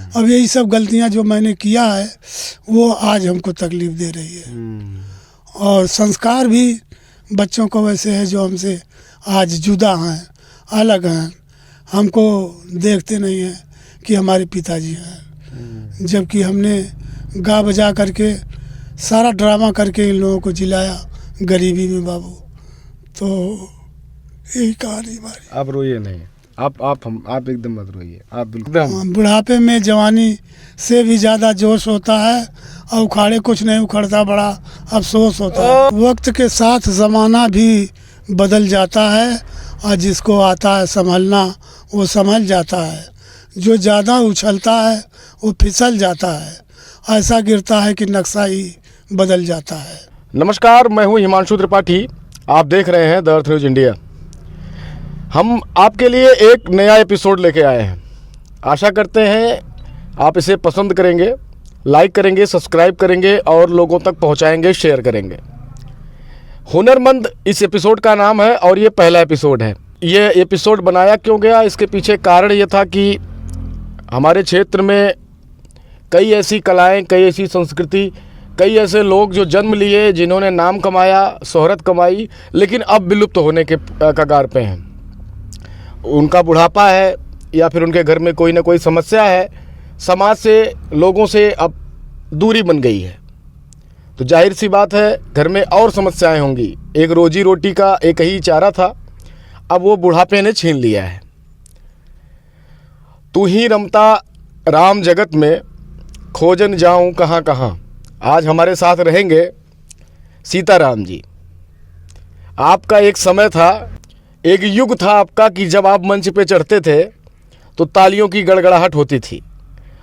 अब यही सब गलतियां जो मैंने किया है वो आज हमको तकलीफ़ दे रही है। और संस्कार भी बच्चों को वैसे है जो हमसे आज जुदा हैं, अलग हैं, हमको देखते नहीं हैं कि हमारे पिताजी हैं, जबकि हमने गा बजा करके सारा ड्रामा करके इन लोगों को जिलाया गरीबी में बाबू। तो यही कहानी हमारी। आप रोइए नहीं, आप एकदम मत रोइए, आप बिल्कुल। बुढ़ापे में जवानी से भी ज़्यादा जोश होता है और उखाड़े कुछ नहीं उखड़ता, बड़ा अफसोस होता है। वक्त के साथ ज़माना भी बदल जाता है और जिसको आता है संभलना वो संभल जाता है, जो ज़्यादा उछलता है वो फिसल जाता है, ऐसा गिरता है कि नक्शा ही बदल जाता है। नमस्कार, मैं हूं हिमांशु त्रिपाठी, आप देख रहे हैं द अर्थ न्यूज़ इंडिया। हम आपके लिए एक नया एपिसोड लेके आए हैं। आशा करते हैं आप इसे पसंद करेंगे, लाइक करेंगे, सब्सक्राइब करेंगे और लोगों तक पहुंचाएंगे, शेयर करेंगे। हुनरमंद इस एपिसोड का नाम है और ये पहला एपिसोड है। ये एपिसोड बनाया क्यों गया, इसके पीछे कारण ये था कि हमारे क्षेत्र में कई ऐसी कलाएं, कई ऐसी संस्कृति, कई ऐसे लोग जो जन्म लिए, जिन्होंने नाम कमाया, शोहरत कमाई, लेकिन अब विलुप्त होने के कगार पे हैं। उनका बुढ़ापा है या फिर उनके घर में कोई ना कोई समस्या है, समाज से, लोगों से अब दूरी बन गई है। तो जाहिर सी बात है घर में और समस्याएं होंगी। एक रोजी रोटी का एक ही चारा था, अब वो बुढ़ापे ने छीन लिया है। तू ही रमता राम जगत में, खोजन जाऊं कहाँ कहाँ। आज हमारे साथ रहेंगे सीताराम जी। आपका एक समय था, एक युग था आपका कि जब आप मंच पे चढ़ते थे तो तालियों की गड़गड़ाहट होती थी,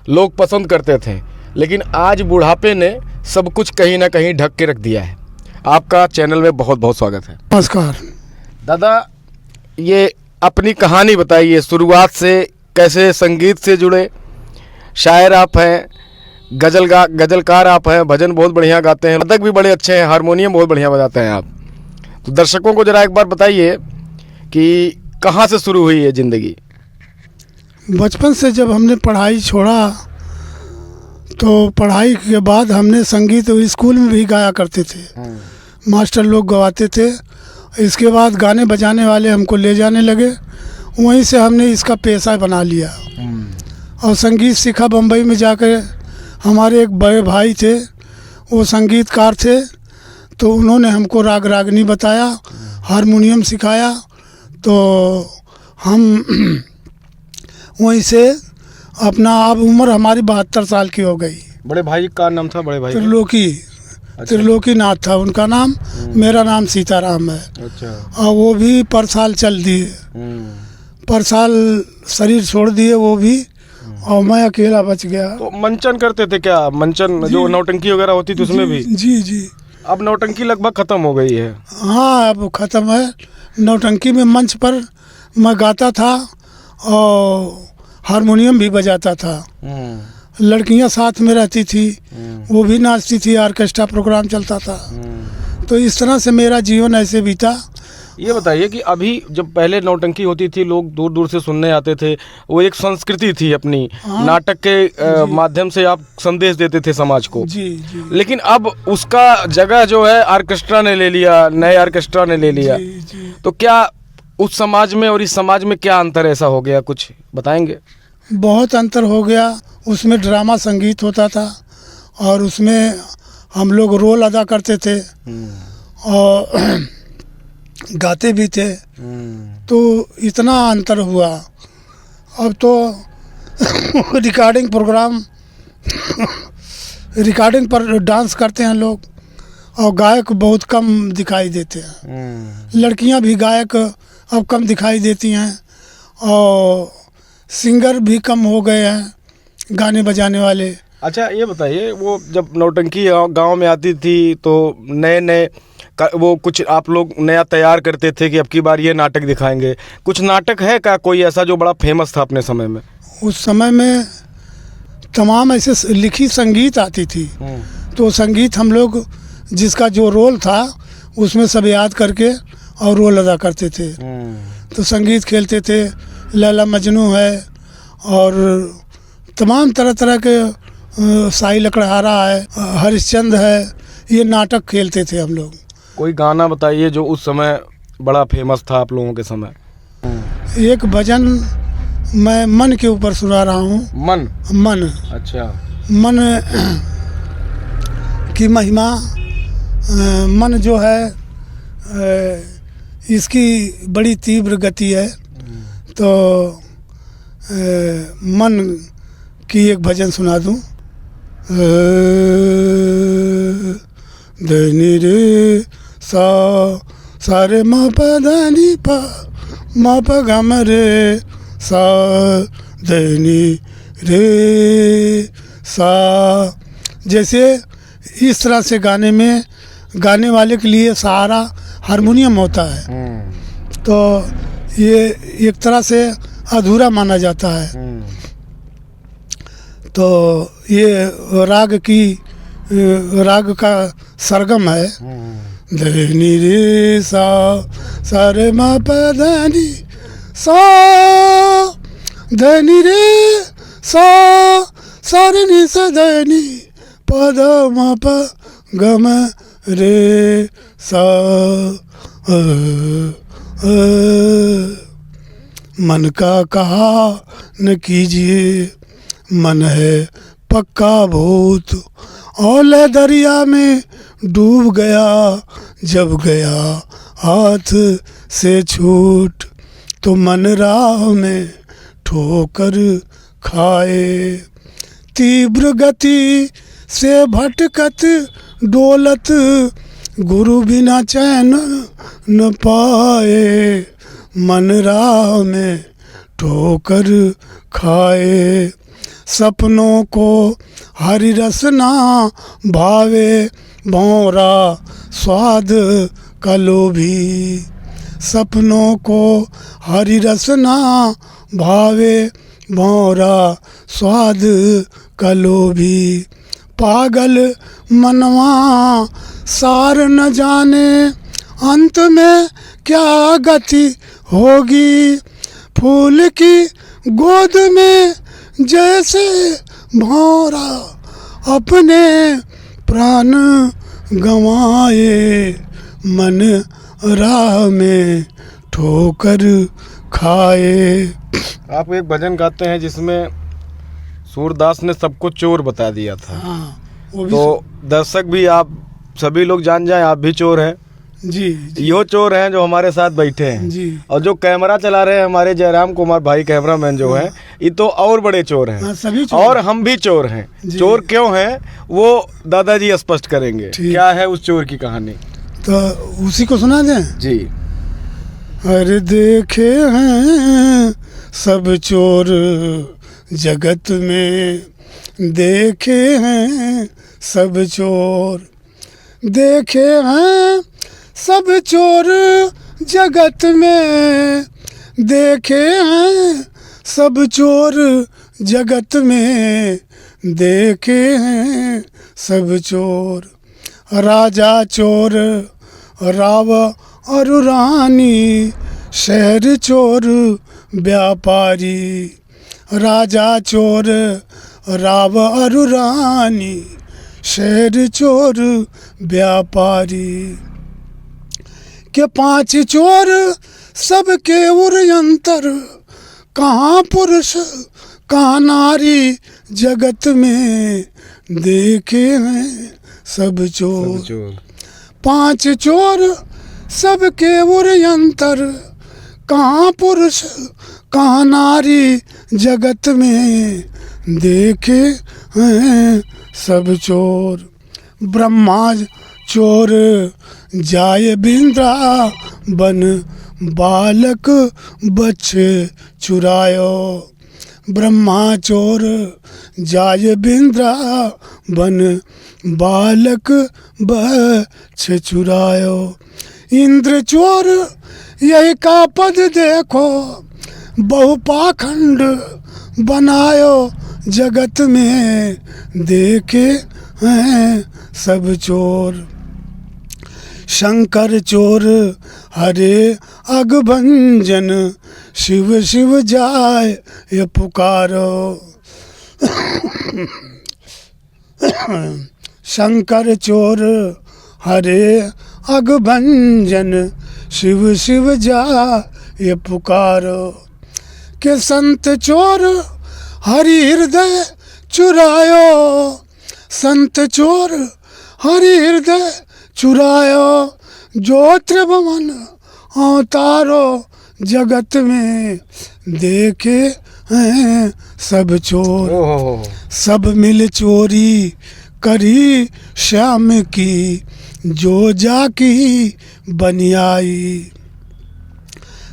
लोग पसंद करते थे। लेकिन आज बुढ़ापे ने सब कुछ कहीं ना कहीं ढक के रख दिया है। आपका चैनल में बहुत बहुत स्वागत है। नमस्कार दादा, ये अपनी कहानी बताइए, शुरुआत से कैसे संगीत से जुड़े। शायर आप हैं, गज़लकार आप हैं, भजन बहुत बढ़िया गाते हैं, वादक भी बड़े अच्छे हैं, हारमोनियम बहुत बढ़िया बजाते हैं आप। तो दर्शकों को ज़रा एक बार बताइए कि कहाँ से शुरू हुई है ज़िंदगी। बचपन से जब हमने पढ़ाई छोड़ा तो पढ़ाई के बाद हमने संगीत स्कूल में भी गाया करते थे, मास्टर लोग गवाते थे। इसके बाद गाने बजाने वाले हमको ले जाने लगे, वहीं से हमने इसका पेशा बना लिया और संगीत सीखा। बम्बई में जाकर हमारे एक बड़े भाई थे, वो संगीतकार थे, तो उन्होंने हमको राग रागनी बताया, हारमोनियम सिखाया। तो हम वहीं से अपना, अब उम्र हमारी 72 साल की हो गई। बड़े भाई का नाम था? बड़े भाई त्रिलोकी नाथ था उनका नाम, मेरा नाम सीताराम है। अच्छा। और वो भी पर साल चल दिए, पर साल शरीर छोड़ दिए वो भी, और मैं अकेला बच गया। तो मंचन करते थे क्या? मंचन जो नौटंकी वगैरह होती थी उसमें भी? जी। अब नौटंकी लगभग खत्म हो गई है। हाँ, अब खत्म है। नौटंकी में मंच पर मैं गाता था और हारमोनियम भी बजाता था। लड़कियां साथ में रहती थी, वो भी नाचती थी, ऑर्केस्ट्रा प्रोग्राम चलता था। तो इस तरह से मेरा जीवन ऐसे बीता। ये बताइए कि अभी जब पहले नौटंकी होती थी, लोग दूर दूर से सुनने आते थे, वो एक संस्कृति थी अपनी। नाटक के माध्यम से आप संदेश देते थे समाज को। जी। लेकिन अब उसका जगह जो है ऑर्केस्ट्रा ने ले लिया, नए ऑर्केस्ट्रा ने ले लिया। जी। तो क्या उस समाज में और इस समाज में क्या अंतर ऐसा हो गया, कुछ बताएंगे? बहुत अंतर हो गया। उसमें ड्रामा संगीत होता था और उसमें हम लोग रोल अदा करते थे और गाते भी थे। तो इतना अंतर हुआ। अब तो रिकॉर्डिंग पर डांस करते हैं लोग और गायक बहुत कम दिखाई देते हैं। लड़कियां भी गायक अब कम दिखाई देती हैं और सिंगर भी कम हो गए हैं, गाने बजाने वाले। अच्छा, ये बताइए, वो जब नौटंकी गांव में आती थी तो नए वो कुछ आप लोग नया तैयार करते थे कि अब की बार ये नाटक दिखाएंगे। कुछ नाटक है क्या कोई ऐसा जो बड़ा फेमस था अपने समय में? उस समय में तमाम ऐसे लिखी संगीत आती थी, तो संगीत हम लोग जिसका जो रोल था उसमें सब याद करके और रोल अदा करते थे। तो संगीत खेलते थे, लैला मजनू है और तमाम तरह तरह के साई लकड़हारा है, हरिश्चंद्र है, ये नाटक खेलते थे हम लोग। कोई गाना बताइए जो उस समय बड़ा फेमस था आप लोगों के समय। एक भजन मैं मन के ऊपर सुना रहा हूँ। मन। अच्छा। मन की महिमा। मन जो है इसकी बड़ी तीव्र गति है, तो मन की एक भजन सुना दूँ। धनी रे सा रे मा प धनी प मा प ग म रे सा धनी रे सा। जैसे इस तरह से गाने में गाने वाले के लिए सहारा हारमोनियम होता है, तो ये एक तरह से अधूरा माना जाता है। तो ये राग का सरगम है। धनी रे सा रे मा प धनी सा, धनी रे सा रे नि सा धनी प ध मा प ग म रे सा। मन का कहा न कीजिए, मन है पक्का भूत, औले दरिया में डूब गया, जब गया हाथ से छूट, तो मन राह में ठोकर खाए। तीव्र गति से भटकत डोलत, गुरु बिना चैन न पाए, मन राह में ठोकर खाए। सपनों को हरि रसना भावे, भौरा स्वाद का लोभी। सपनों को हरि रसना भावे, भौरा स्वाद का लोभी। पागल मनवा सार न जाने, अंत में क्या गति होगी। फूल की गोद में जैसे भौरा अपने प्राण गंवाए, मन राह में ठोकर खाए। आप एक भजन गाते हैं जिसमें सूरदास ने सबको चोर बता दिया था। हाँ, वो भी तो दर्शक भी, आप सभी लोग जान जाएं आप भी चोर हैं। जी, यो चोर हैं जो हमारे साथ बैठे हैं जी। और जो कैमरा चला रहे हैं हमारे जयराम कुमार भाई कैमरामैन जो हैं, ये तो और बड़े चोर हैं। सभी चोर और हम भी चोर हैं। चोर क्यों हैं वो दादाजी स्पष्ट करेंगे। क्या है उस चोर की कहानी, तो उसी को सुना दें जी। अरे देखे हैं सब चोर जगत में, देखे हैं सब चोर, देखे हैं सब चोर जगत में, देखे हैं सब चोर जगत में, देखे हैं सब चोर। राजा चोर राव और रानी, शहर चोर व्यापारी। राजा चोर राव और रानी, शहर चोर व्यापारी। के पांच चोर सबके उर्यंतर, कहाँ पुरुष कहाँ नारी, जगत में देखे हैं सब चोर। पांच चोर सबके उर्यंतर, कहाँ पुरुष कहाँ नारी, जगत में देखे हैं सब चोर। ब्रह्मा चोर जाय वृंदावन, बालक बच्चे चुरायो। ब्रह्मा चोर जाय वृंदावन, बालक बच्चे चुरायो। इंद्र चोर यही का पद देखो, बहुपाखंड बनायो, जगत में देखे हैं सब चोर। शंकर चोर हरे अगभंजन, शिव शिव जाय ये पुकारो। शंकर चोर हरे अगभंजन, शिव शिव जा ये पुकारो। के संत चोर हरि हृदय चुरायो, संत चोर हरि हृदय चुरायो। जो त्रिभुवन अवतारो, जगत में देखे हैं सब चोर। सब मिल चोरी करी श्याम की, जो जाकी बनियाई।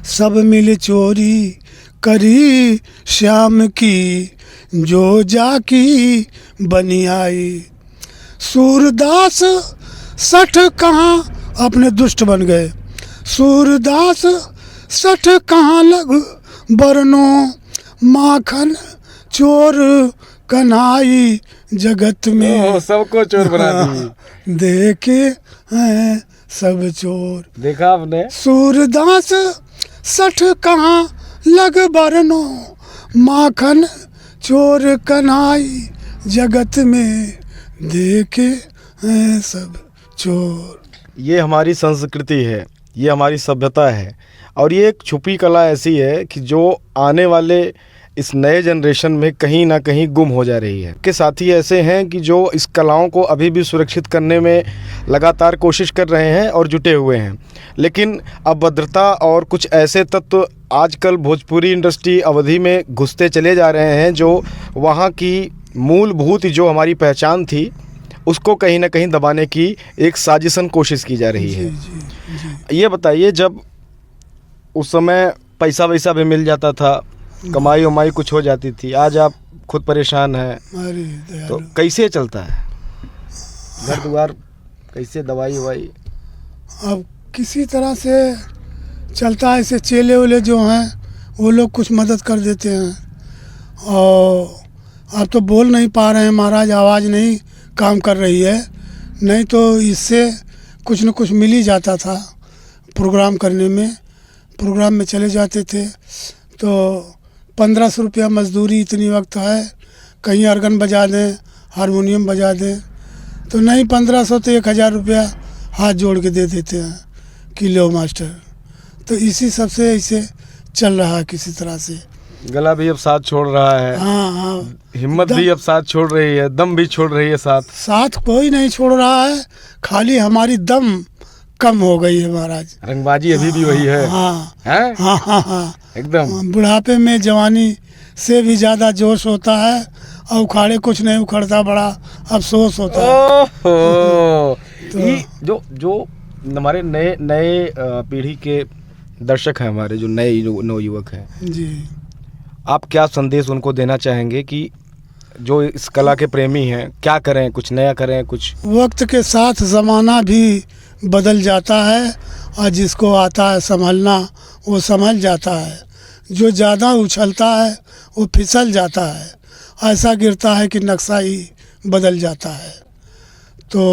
सब मिल चोरी करी श्याम की, जो जाकी बनियाई। सूरदास सठ कहाँ अपने दुष्ट बन गए। सूरदास सठ कहाँ लग बरनो, माखन चोर कन्हाई जगत में। सबको चोर बना दी। देखे हैं सब चोर। देखा आपने? सूरदास सठ कहाँ लग बरनो, माखन चोर कन्हाई जगत में। देखे हैं सब चोर। ये हमारी संस्कृति है, ये हमारी सभ्यता है, और ये एक छुपी कला ऐसी है कि जो आने वाले इस नए जनरेशन में कहीं ना कहीं गुम हो जा रही है। के साथी ऐसे हैं कि जो इस कलाओं को अभी भी सुरक्षित करने में लगातार कोशिश कर रहे हैं और जुटे हुए हैं, लेकिन अभद्रता और कुछ ऐसे तत्व आजकल भोजपुरी इंडस्ट्री अवधि में घुसते चले जा रहे हैं, जो वहाँ की मूलभूत जो हमारी पहचान थी उसको कहीं ना कहीं दबाने की एक साजिशन कोशिश की जा रही है। जी। ये बताइए, जब उस समय पैसा वैसा भी मिल जाता था, कमाई उमाई कुछ हो जाती थी, आज आप खुद परेशान हैं, तो कैसे चलता है घर द्वार, कैसे दवाई ववाई? अब किसी तरह से चलता है। ऐसे चेले वेले जो हैं वो लोग कुछ मदद कर देते हैं। और आप तो बोल नहीं पा रहे हैं महाराज, आवाज़ नहीं काम कर रही है, नहीं तो इससे कुछ न कुछ मिल ही जाता था। प्रोग्राम करने में, प्रोग्राम में चले जाते थे तो 1500 रुपया मजदूरी इतनी वक्त है, कहीं अर्गन बजा दें, हारमोनियम बजा दें, तो नहीं 1500 तो 1000 रुपया हाथ जोड़ के दे देते हैं कि लो मास्टर। तो इसी सब से ऐसे चल रहा है किसी तरह से। गला भी अब साथ छोड़ रहा है। हाँ, हिम्मत भी अब साथ छोड़ रही है, दम भी छोड़ रही है। साथ कोई नहीं छोड़ रहा है, खाली हमारी दम कम हो गई है महाराज। रंगबाजी अभी भी वही है। हाँ है? हाँ हाँ हाँ एकदम। बुढ़ापे में जवानी से भी ज़्यादा जोश होता है, और उखाड़े कुछ नहीं उखड़ता, बड़ा अफसोस होता है। तो जो हमारे नए पीढ़ी के दर्शक हैं, हमारे जो नए नवयुवक हैं जी, आप क्या संदेश उनको देना चाहेंगे कि जो इस कला के प्रेमी हैं, क्या करें, कुछ नया करें? कुछ वक्त के साथ ज़माना भी बदल जाता है, और जिसको आता है संभलना वो संभल जाता है। जो ज़्यादा उछलता है वो फिसल जाता है, ऐसा गिरता है कि नक्शा ही बदल जाता है। तो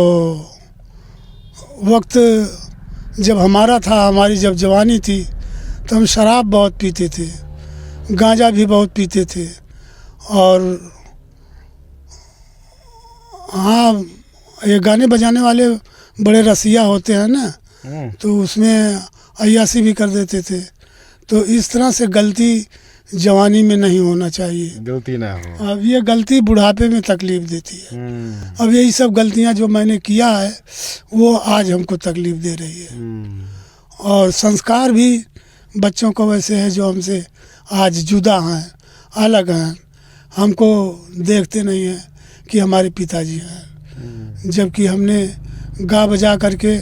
वक्त जब हमारा था, हमारी जब जवानी थी, तो हम शराब बहुत पीते थे, गांजा भी बहुत पीते थे, और हाँ, ये गाने बजाने वाले बड़े रसिया होते हैं ना, तो उसमें अय्यासी भी कर देते थे। तो इस तरह से गलती जवानी में नहीं होना चाहिए, गलती ना हो। अब ये गलती बुढ़ापे में तकलीफ देती है। अब यही सब गलतियां जो मैंने किया है वो आज हमको तकलीफ दे रही है। और संस्कार भी बच्चों को वैसे है जो हमसे आज जुदा हैं, अलग हैं, हमको देखते नहीं हैं कि हमारे पिताजी हैं, जबकि हमने गा बजा करके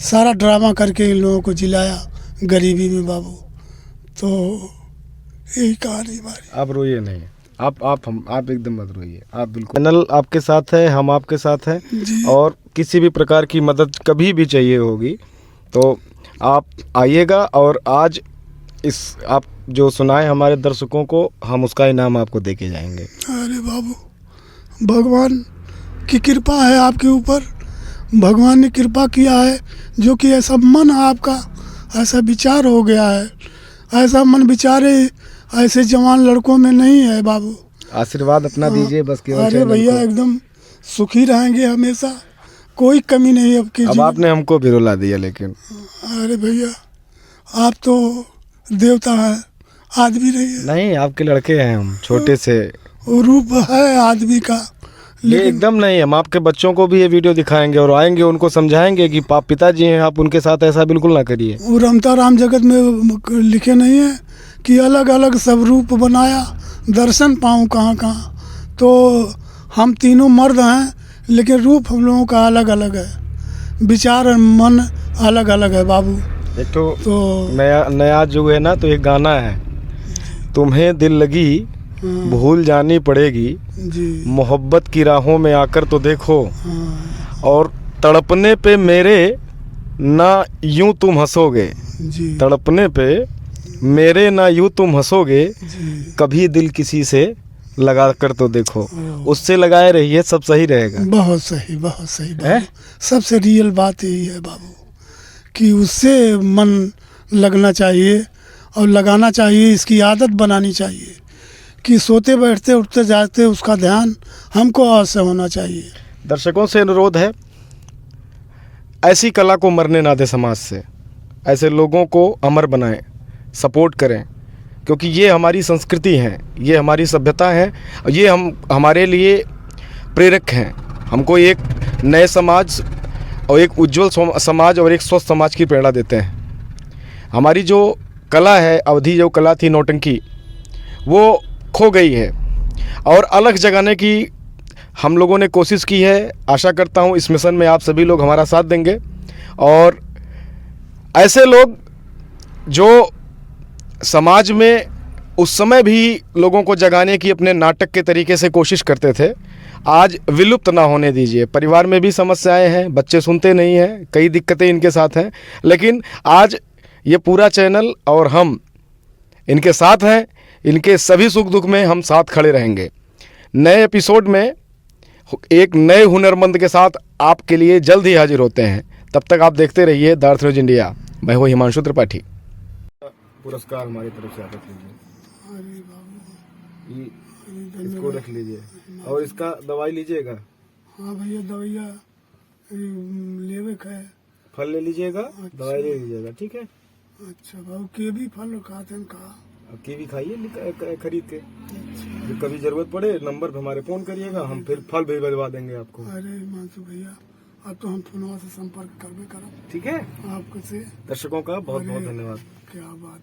सारा ड्रामा करके इन लोगों को जिलाया गरीबी में बाबू। तो यही कहानी हमारी। आप रोइए नहीं, आप एकदम मत रोइए, आप बिल्कुल। चैनल आपके साथ है, हम आपके साथ हैं, और किसी भी प्रकार की मदद कभी भी चाहिए होगी तो आप आइएगा। और आज इस आप जो सुनाए हमारे दर्शकों को, हम उसका इनाम आपको दे के जाएंगे। अरे बाबू, भगवान की कृपा है आपके ऊपर, भगवान ने कृपा किया है, जो कि ऐसा मन आपका ऐसा विचार हो गया है। ऐसा मन विचारे ऐसे जवान लड़कों में नहीं है बाबू। आशीर्वाद अपना दीजिए बस केवल अरे चैनल भैया को। एकदम सुखी रहेंगे हमेशा, कोई कमी नहीं है आपकी अब जीवन। आपने हमको भी रुला दिया लेकिन। अरे भैया आप तो देवता है, आदमी नहीं है। नहीं, आपके लड़के हैं हम, छोटे से। वो रूप है आदमी का, ये लेकिन एकदम नहीं, हम आपके बच्चों को भी ये वीडियो दिखाएंगे और आएंगे उनको समझाएंगे कि पिताजी हैं, आप उनके साथ ऐसा बिल्कुल ना करिए। वो रमता राम जगत में लिखे नहीं है कि अलग अलग सब रूप बनाया, दर्शन पाऊँ कहाँ कहाँ। तो हम तीनों मर्द हैं, लेकिन रूप हम लोगों का अलग अलग है, विचार और मन अलग अलग है बाबू। एक तो तो नया जो है ना, तो एक गाना है, तुम्हें दिल लगी हाँ, भूल जानी पड़ेगी, जी मोहब्बत की राहों में आकर तो देखो, हाँ, और तड़पने पे मेरे ना यूं तुम हंसोगे, जी तड़पने पे मेरे ना यूं तुम हंसोगे, जी कभी दिल किसी से लगा कर तो देखो, ओ। उससे लगाए रहिए, सब सही रहेगा। बहुत सही, बहुत सही हैं? बाबू। सबसे रियल बात यही है बाबू कि उससे मन लगना चाहिए और लगाना चाहिए, इसकी आदत बनानी चाहिए कि सोते बैठते उठते जाते उसका ध्यान हमको अवश्य होना चाहिए। दर्शकों से अनुरोध है, ऐसी कला को मरने ना दे समाज से, ऐसे लोगों को अमर बनाएं, सपोर्ट करें, क्योंकि ये हमारी संस्कृति है, ये हमारी सभ्यता है, और ये हमारे लिए प्रेरक हैं। हमको एक नए समाज और एक उज्जवल समाज और एक स्वस्थ समाज की प्रेरणा देते हैं। हमारी जो कला है, अवधि जो कला थी नौटंकी, वो खो गई है और अलग जगाने की हम लोगों ने कोशिश की है। आशा करता हूँ इस मिशन में आप सभी लोग हमारा साथ देंगे, और ऐसे लोग जो समाज में उस समय भी लोगों को जगाने की अपने नाटक के तरीके से कोशिश करते थे, आज विलुप्त ना होने दीजिए। परिवार में भी समस्याएं हैं, बच्चे सुनते नहीं हैं, कई दिक्कतें इनके साथ हैं, लेकिन आज ये पूरा चैनल और हम इनके साथ हैं, इनके सभी सुख दुख में हम साथ खड़े रहेंगे। नए एपिसोड में एक नए हुनरमंद के साथ आपके लिए जल्द ही हाजिर होते हैं। तब तक आप देखते रहिए द अर्थ न्यूज इंडिया। मैं हूँ हिमांशु त्रिपाठी। पुरस्कार हमारी तरफ से आप रख लीजिए, अरे बाबू, इसको रख लीजिए, और इसका दवाई लीजिएगा, हाँ भैया दवाइया लेवे का है। फल ले लीजिएगा, दवाई ले लीजिएगा, ठीक है। अच्छा बाबू, के भी फल खाते हैं कहा? अब कीवी खाइए खरीद के, जब कभी जरूरत पड़े नंबर पे हमारे फोन करिएगा, हम फिर फल भी भिजवा देंगे आपको। अरे मानसू भैया, अब तो हम फोनवा से संपर्क करबे करब ठीक है। आपसे। दर्शकों का बहुत बहुत धन्यवाद। क्या बात।